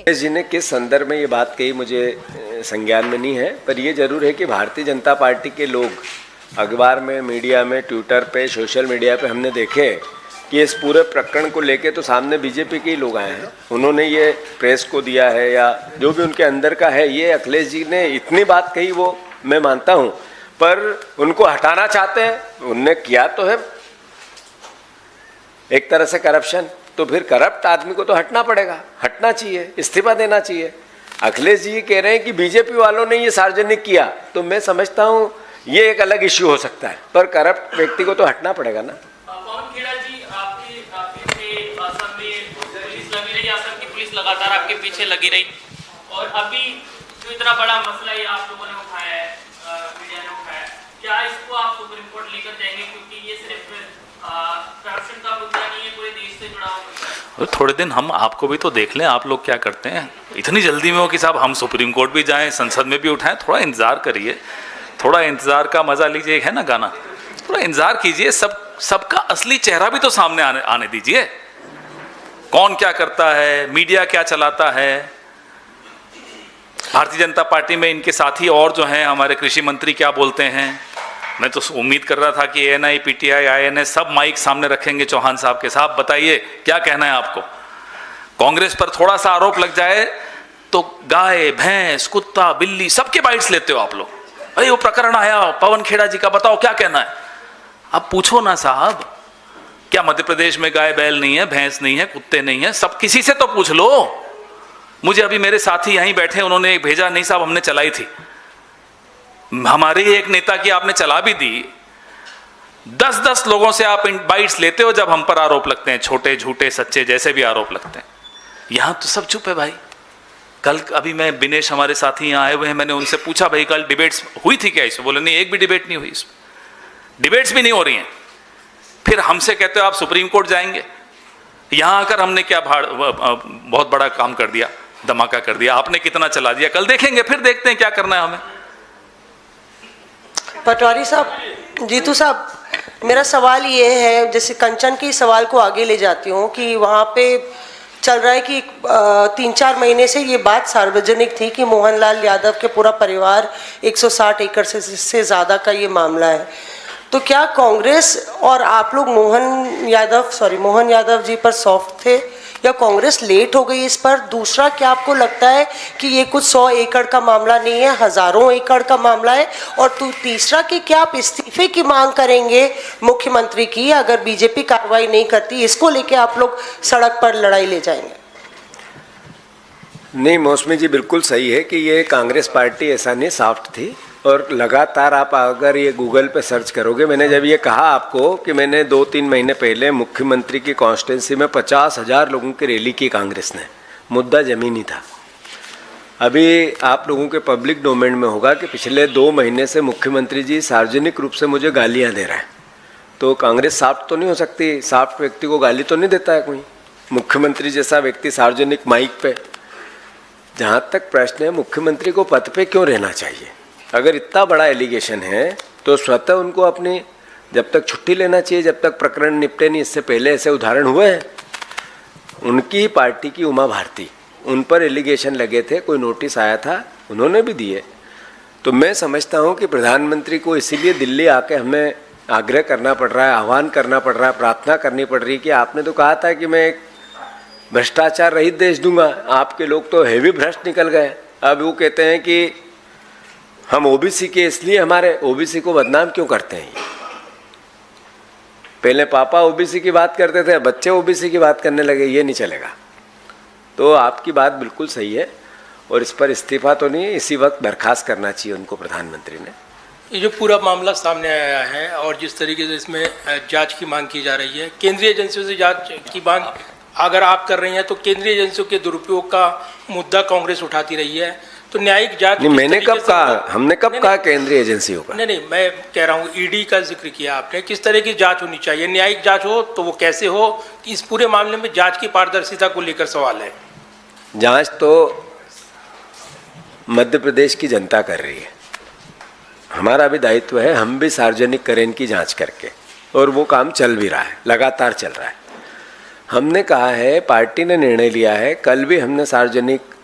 है। जी ने किस संदर्भ में ये बात कही मुझे संज्ञान में नहीं है, पर ये जरूर है कि भारतीय जनता पार्टी के लोग अखबार में, मीडिया में, ट्विटर पे, सोशल मीडिया पे हमने देखे कि इस पूरे प्रकरण को लेके तो सामने बीजेपी के ही लोग आए हैं। उन्होंने ये प्रेस को दिया है या जो भी उनके अंदर का है, ये अखिलेश जी ने इतनी बात कही वो मैं मानता हूँ, पर उनको हटाना चाहते हैं। उनने किया तो है एक तरह से करप्शन, तो फिर करप्ट आदमी को तो हटना पड़ेगा, हटना चाहिए, इस्तीफा देना चाहिए। अखिलेश जी कह रहे हैं कि बीजेपी वालों ने ये सार्वजनिक किया, तो मैं समझता हूँ ये एक अलग इश्यू हो सकता है, पर करप्ट व्यक्ति को तो हटना पड़ेगा ना। पवन खेड़ा जी, आपके असम में पुलिस लगी रही, असम की पुलिस लगातार आपके पीछे लगी रही, और अभी जो इतना बड़ा मसला ये आप लोगों ने उठाया है, मीडिया ने उठाया, क्या इसको आप सुप्रीम कोर्ट लेकर जाएंगे? क्योंकि ये सिर्फ करप्शन का मुद्दा नहीं है, पूरे देश से जुड़ा हुआ मुद्दा है। थोड़े दिन हम आपको भी तो देख लें, आप लोग क्या करते हैं। इतनी जल्दी में हो कि साहब हम सुप्रीम कोर्ट भी जाएं, संसद में भी उठाएं, थोड़ा इंतजार करिए, थोड़ा इंतजार का मजा लीजिए, है ना गाना, थोड़ा इंतजार कीजिए। सबका असली चेहरा भी तो सामने आने दीजिए। कौन क्या करता है, मीडिया क्या चलाता है। भारतीय जनता पार्टी में इनके साथी और जो हैं हमारे कृषि मंत्री क्या बोलते हैं। मैं तो उम्मीद कर रहा था कि एएनआई, पीटीआई, आईएनएस सब माइक सामने रखेंगे चौहान साहब के। साहब बताइए क्या कहना है आपको। कांग्रेस पर थोड़ा सा आरोप लग जाए तो गाय, भैंस, कुत्ता, बिल्ली सबके बाइट्स लेते हो आप लोग। अरे वो प्रकरण आया पवन खेड़ा जी का, बताओ क्या कहना है। अब पूछो ना साहब, क्या मध्य प्रदेश में गाय बैल नहीं है, भैंस नहीं है, कुत्ते नहीं है? सब किसी से तो पूछ लो। मुझे अभी मेरे साथी यहीं बैठे, उन्होंने एक भेजा, नहीं साहब हमने चलाई थी। हमारे एक नेता की आपने चला भी दी। 10-10 लोगों से आप बाइट्स लेते हो जब हम पर आरोप लगते हैं, छोटे, झूठे, सच्चे, जैसे भी आरोप लगते हैं। यहां तो सब चुप है भाई। कल अभी मैं, दिनेश हमारे साथी यहाँ आए हुए हैं, मैंने उनसे पूछा भाई कल डिबेट्स हुई थी क्या इसमें? बोले नहीं, एक भी डिबेट नहीं हुई इसमें, डिबेट्स भी नहीं हो रही हैं। फिर हमसे कहते हो आप सुप्रीम कोर्ट जाएंगे। यहां आकर हमने क्या बहुत बड़ा काम कर दिया, धमाका कर दिया। आपने कितना चला दिया, कल देखेंगे, फिर देखते हैं क्या करना है हमें। पटवारी साहब, जीतू साहब, मेरा सवाल ये है, जैसे कंचन के सवाल को आगे ले जाती हूँ कि वहाँ पे चल रहा है कि 3-4 महीने से ये बात सार्वजनिक थी कि मोहनलाल यादव के पूरा परिवार 160 एकड़ से ज़्यादा का ये मामला है। तो क्या कांग्रेस और आप लोग मोहन यादव जी पर सॉफ्ट थे या कांग्रेस लेट हो गई इस पर? दूसरा, क्या आपको लगता है कि ये कुछ 100 एकड़ का मामला नहीं है, हजारों एकड़ का मामला है? और तीसरा, कि क्या आप इस्तीफे की मांग करेंगे मुख्यमंत्री की अगर बीजेपी कार्रवाई नहीं करती? इसको लेके आप लोग सड़क पर लड़ाई ले जाएंगे? नहीं, मौसमी जी बिल्कुल सही है कि ये कांग्रेस पार्टी ऐसा नहीं सॉफ्ट थी, और लगातार आप अगर ये गूगल पे सर्च करोगे, मैंने जब ये कहा आपको कि मैंने 2-3 महीने पहले मुख्यमंत्री की कॉन्स्टिट्यूंसी में 50,000 लोगों की रैली की कांग्रेस ने, मुद्दा ज़मीनी था। अभी आप लोगों के पब्लिक डोमेन में होगा कि पिछले 2 महीने से मुख्यमंत्री जी सार्वजनिक रूप से मुझे गालियाँ दे रहे हैं। तो कांग्रेस सॉफ्ट तो नहीं हो सकती, सॉफ्ट व्यक्ति को गाली तो नहीं देता है कोई। मुख्यमंत्री जैसा व्यक्ति सार्वजनिक माइक पे, जहाँ तक प्रश्न है मुख्यमंत्री को पद पे क्यों रहना चाहिए? अगर इतना बड़ा एलिगेशन है तो स्वतः उनको अपनी जब तक छुट्टी लेना चाहिए, जब तक प्रकरण निपटे नहीं। इससे पहले ऐसे उदाहरण हुए हैं। उनकी पार्टी की उमा भारती, उन पर एलिगेशन लगे थे, कोई नोटिस आया था, उन्होंने भी दिए। तो मैं समझता हूँ कि प्रधानमंत्री को इसीलिए दिल्ली आके हमें आग्रह करना पड़ रहा है, आह्वान करना पड़ रहा है, प्रार्थना करनी पड़ रही है कि आपने तो कहा था कि मैं एक भ्रष्टाचार रहित देश दूंगा। आपके लोग तो हेवी भ्रष्ट निकल गए। अब वो कहते हैं कि हम ओबीसी के, इसलिए हमारे ओबीसी को बदनाम क्यों करते हैं? पहले पापा ओबीसी की बात करते थे, बच्चे ओबीसी की बात करने लगे, ये नहीं चलेगा। तो आपकी बात बिल्कुल सही है, और इस पर इस्तीफा तो नहीं, इसी वक्त बर्खास्त करना चाहिए उनको प्रधानमंत्री ने। ये जो पूरा मामला सामने आया है और जिस तरीके से इसमें जांच की मांग की जा रही है, केंद्रीय एजेंसियों से जांच की मांग अगर आप कर रही हैं, तो केंद्रीय एजेंसियों के दुरुपयोग का मुद्दा कांग्रेस उठाती रही है। तो न्यायिक जांच, नहीं, मैंने कब कहा, हमने कब कहा केंद्रीय एजेंसियों का? नहीं, मैं कह रहा हूँ ईडी का जिक्र किया आपने। किस तरह की जांच होनी चाहिए? न्यायिक जांच हो तो वो कैसे हो? कि इस पूरे मामले में जांच की पारदर्शिता को लेकर सवाल है। जांच तो मध्य प्रदेश की जनता कर रही है, हमारा भी दायित्व है, हम भी सार्वजनिक करें इनकी जांच करके, और वो काम चल भी रहा है, लगातार चल रहा है। हमने कहा है, पार्टी ने निर्णय लिया है, कल भी हमने सार्वजनिक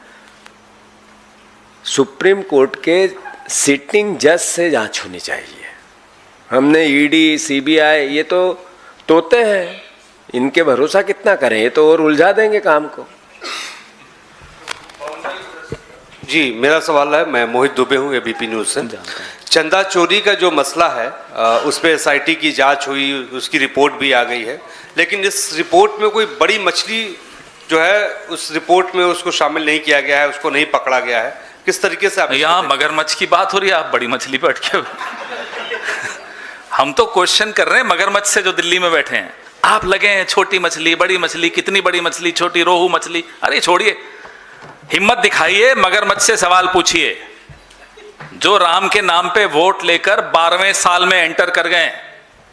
सुप्रीम कोर्ट के सिटिंग जज से जांच होनी चाहिए। हमने ईडी, सीबीआई, ये तो तोते हैं, इनके भरोसा कितना करें, ये तो और उलझा देंगे काम को। जी, मेरा सवाल है, मैं मोहित दुबे हूँ एबीपी न्यूज़ से। चंदा चोरी का जो मसला है उस पर एसआईटी की जांच हुई, उसकी रिपोर्ट भी आ गई है, लेकिन इस रिपोर्ट में कोई बड़ी मछली जो है उस रिपोर्ट में उसको शामिल नहीं किया गया है, उसको नहीं पकड़ा गया है। किस तरीके से आप यहाँ मगरमच्छ की बात हो रही है, आप बड़ी मछली पे अटके हुए। हम तो क्वेश्चन कर रहे हैं मगरमच्छ से जो दिल्ली में बैठे हैं। आप लगे हैं छोटी मछली, बड़ी मछली, कितनी बड़ी मछली, छोटी रोहू मछली। अरे छोड़िए, हिम्मत दिखाइए, मगरमच्छ से सवाल पूछिए। जो राम के नाम पे वोट लेकर 12वें साल में एंटर कर गए,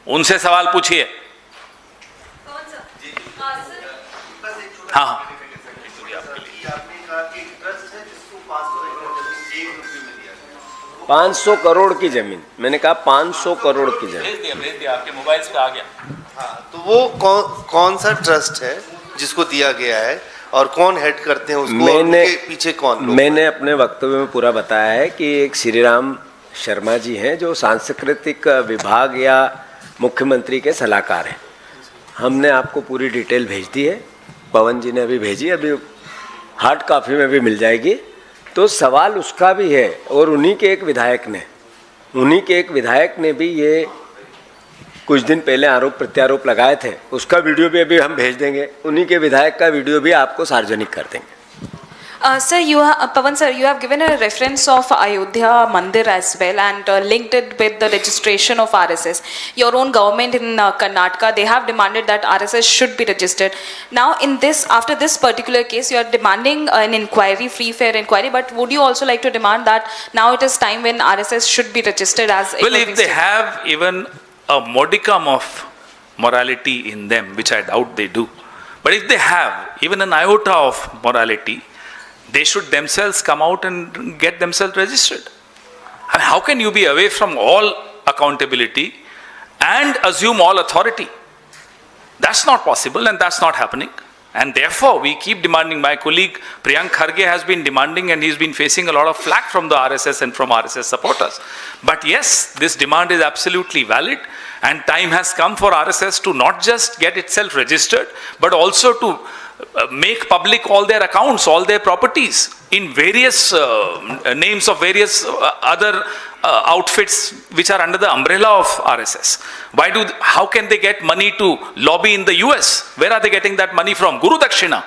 उनसे सवाल पूछिए। हाँ, 500 करोड़ की जमीन, मैंने कहा 500 करोड़ की जमीन। भेज दिया आपके मोबाइल पे आ गया। हाँ, तो वो कौन सा ट्रस्ट है जिसको दिया गया है और कौन हेड करते हैं उसको, और उनके पीछे कौन लोग? मैंने अपने वक्तव्य में पूरा बताया है कि एक श्री राम शर्मा जी हैं जो सांस्कृतिक विभाग या मुख्यमंत्री के सलाहकार हैं। हमने आपको पूरी डिटेल भेज दी है, पवन जी ने अभी भेजी, अभी हार्ड कॉपी में भी मिल जाएगी। तो सवाल उसका भी है, और उन्हीं के एक विधायक ने भी ये कुछ दिन पहले आरोप प्रत्यारोप लगाए थे, उसका वीडियो भी अभी हम भेज देंगे। उन्हीं के विधायक का वीडियो भी आपको सार्वजनिक कर देंगे। Sir, Pawan sir, you have given a reference of Ayodhya Mandir as well and linked it with the registration of RSS. Your own government in Karnataka, they have demanded that RSS should be registered. Now, after this particular case, you are demanding an inquiry, free fair inquiry. But would you also like to demand that now it is time when RSS should be registered as? Well, if they have even a modicum of morality in them, which I doubt they do, but if they have even an iota of morality, they should themselves come out and get themselves registered. I mean, how can you be away from all accountability and assume all authority? That's not possible, and that's not happening. And therefore, we keep demanding. My colleague Priyank Kharge has been demanding, and he's been facing a lot of flack from the RSS and from RSS supporters. But yes, this demand is absolutely valid, and time has come for RSS to not just get itself registered, but also to make public all their accounts, all their properties in various names of various other outfits which are under the umbrella of RSS. How can they get money to lobby in the US? Where are they getting that money from? Guru Dakshina.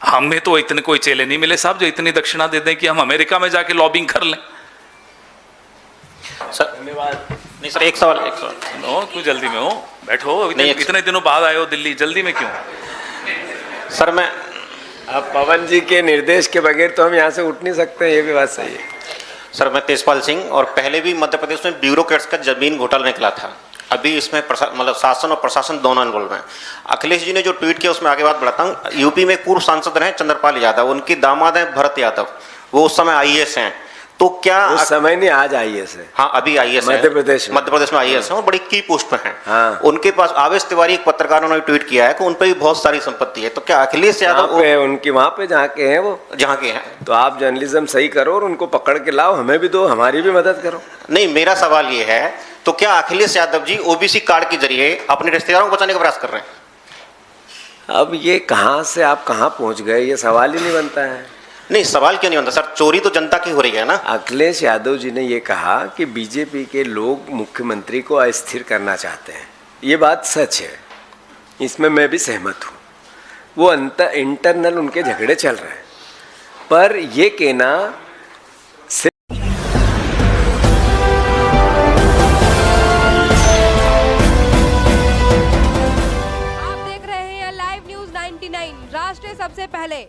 हमें तो इतने कोई चेले नहीं मिले साहब जो इतनी दक्षिणा दे दें कि हम अमेरिका में जाके लॉबिंग कर लें। सर धन्यवाद। नहीं सर, एक सवाल। नो, क्यों जल्दी में हो? बैठो, इतने दिनों बाद आए हो दिल्ली, जल्दी में क्यों? सर मैं अब पवन जी के निर्देश के बगैर तो हम यहाँ से उठ नहीं सकते, ये भी बात सही है। सर मैं तेजपाल सिंह, और पहले भी मध्य प्रदेश में ब्यूरोक्रेट्स का जमीन घोटाला निकला था। अभी इसमें मतलब शासन और प्रशासन दोनों इन्वॉल्व हैं। अखिलेश जी ने जो ट्वीट किया उसमें आगे बात बढ़ाता हूँ। यूपी में पूर्व सांसद रहे चंद्रपाल यादव, उनकी दामाद हैं भरत यादव, वो उस समय आईएएस हैं। तो क्या उस समय नहीं, आज आईएएस है। हाँ, अभी आईएएस है मध्य प्रदेश में आईएएस है और बड़ी की पोस्ट पे हैं। हाँ। उनके पास आवेश तिवारी एक पत्रकारों ने ट्वीट किया है कि उन पर भी बहुत सारी संपत्ति है। तो क्या अखिलेश यादव उनकी वहां पे जहाँ के हैं, वो जहाँ के हैं, तो आप जर्नलिज्म सही करो और उनको पकड़ के लाओ, हमें भी दो, हमारी भी मदद करो। नहीं, मेरा सवाल ये है, तो क्या अखिलेश यादव जी ओबीसी कार्ड के जरिए अपने रिश्तेदारों को बचाने का प्रयास कर रहे हैं? अब ये कहाँ से आप कहाँ पहुंच गए, ये सवाल ही नहीं बनता है। नहीं, सवाल क्यों नहीं बनता सर? चोरी तो जनता की हो रही है ना। अखिलेश यादव जी ने ये कहा कि बीजेपी के लोग मुख्यमंत्री को अस्थिर करना चाहते हैं, ये बात सच है, इसमें मैं भी सहमत हूँ। वो इंटरनल उनके झगड़े चल रहे हैं, पर ये कहना आप देख रहे हैं लाइव न्यूज़ 99, राष्ट्र सबसे पहले।